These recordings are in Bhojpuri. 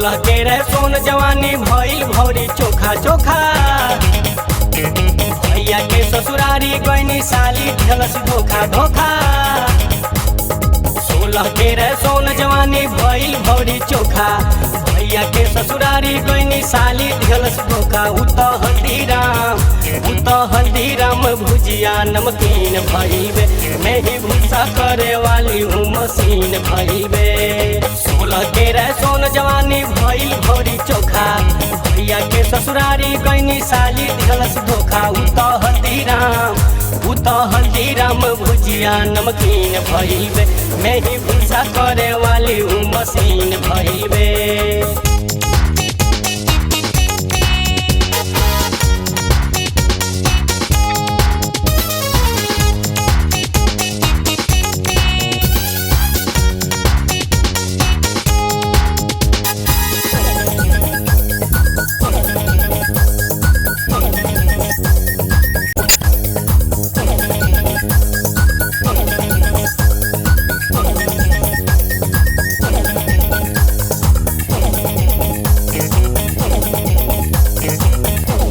16 के रहे सोन जवानी भइल भौरी चोखा चोखा। भैया के ससुरारी गइनी साली ढलस धोखा धोखा। 16 के रहे सोन जवानी भइल भौरी चोखा। भैया के ससुरारी गइनी साली ढलस धोखा। हल्दीराम भुजिया नमकीन भइबे, मैं ही भूसा करे वाली हूँ मशीन भइबे। 16 के रहे सोन जवानी भइल भौरी चोखा। भैया के ससुरारी गइनी साली ढलस धोखा। हल्दीराम भुजिया नमकीन भइबे, मैं ही भूसा करे वाली हूँ मशीन भइबे।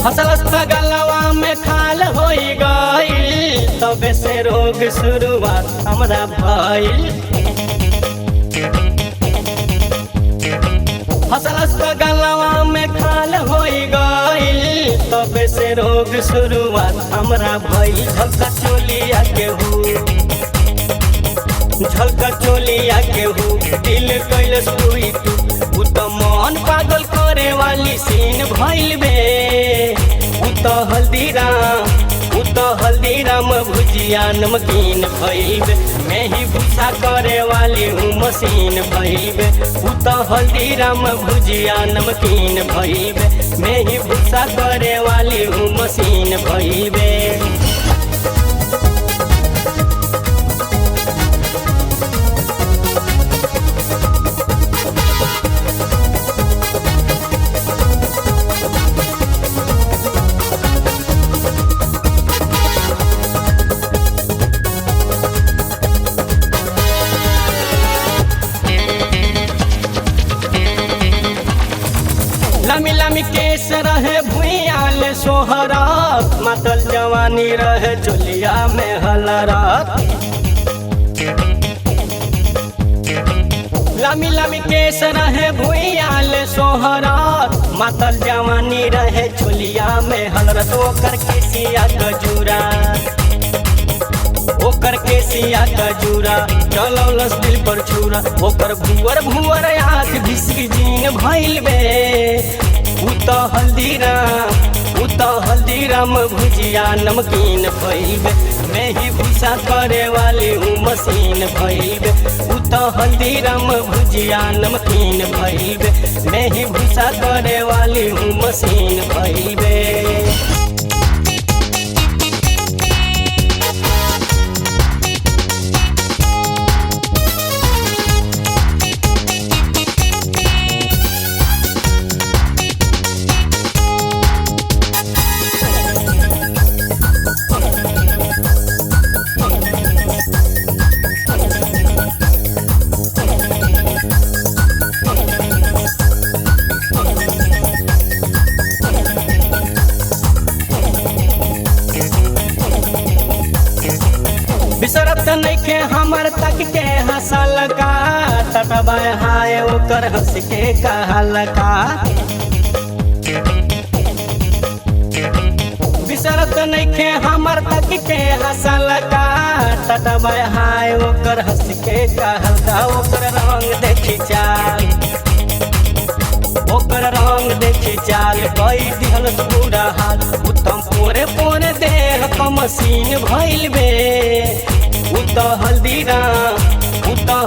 हसलस गलवा में खाल होई गइल, तबे से रोग शुरुआत हमरा भइल। हसलस गलवा में खाल होई गइल, तबे से रोग शुरुआत हमरा भइल। झलका चोलिया के हु दिल कैलस टूई टू, उ त मन पागल करे वाली सीन भइल बे। उ त हल्दीराम भुजिया नमकीन भइबे, मैं ही भूसा करे वाली हूँ मशीन भइबे। उ त हल्दीराम भुजिया नमकीन भइबे, मैं ही भूसा करे वाली हूँ मशीन भइबे। लामी लामी केस रहे भुइयाल सोहरात, मातल जवानी रहे चोलिया में हलरात। लामी लामी केस रहे भुइयाल सोहरात, मातल जवानी रहे चोलिया में हलरात। ओकर केसिया कजूरा चलौलस दिल पर छुरा। ओकर भुअर आँख भिसकी जीन भइल बे। उ त हल्दीराम भुजिया नमकीन भइबे, मैं ही भूसा करे वाली हूँ मशीन भइबे। उ त हल्दीराम भुजिया नमकीन भइबे, मैं ही भूसा करे वाली हूँ मशीन भइबे। बिसरत नइखे हमर तक के हंसल का, तटबा हाय ओकर हंस के कहल का। बिसरत नइखे हमर तक के हंसल का, तटबा हाय ओकर हंस के कहल का। ओकर रंग देखी चाल कई दिहल पूरा हाल। उत्तम पोरे पोरे देह क मशीन भइल बे। उ त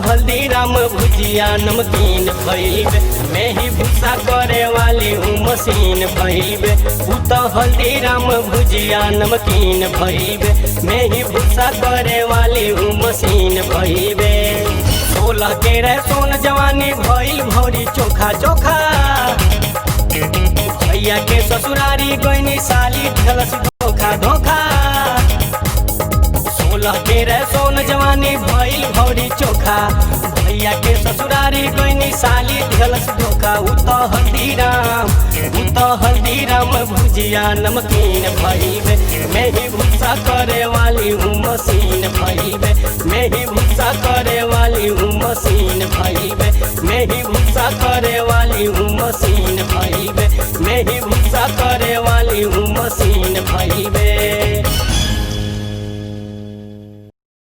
हल्दीराम भुजिया नमकीन भइबे, मैं ही भूसा करे वाली हूँ मशीन भइबे। उ त हल्दीराम भुजिया नमकीन भइबे, मैं ही भूसा करे वाली हूँ मशीन भइबे। 16 के रहे सोन जवानी भइल भौरी चोखा चोखा। भैया के ससुरारी गइनी साली ढलस धोखा धोखा। 16 के रहे सोन जवानी भइल औरी चोखा भैया के ससुरारी गईनी साली ढलस धोखा उ तो हल्दीराम भुजिया नमकीन भइबे मैं ही भूसा करे वाली हूँ मशीन भइबे मैं ही भूसा करे वाली हूँ मशीन भइबे मैं ही भूसा करे वाली हूँ मशीन भइबे मैं ही भूसा करे वाली हूँ मशीन भइबे।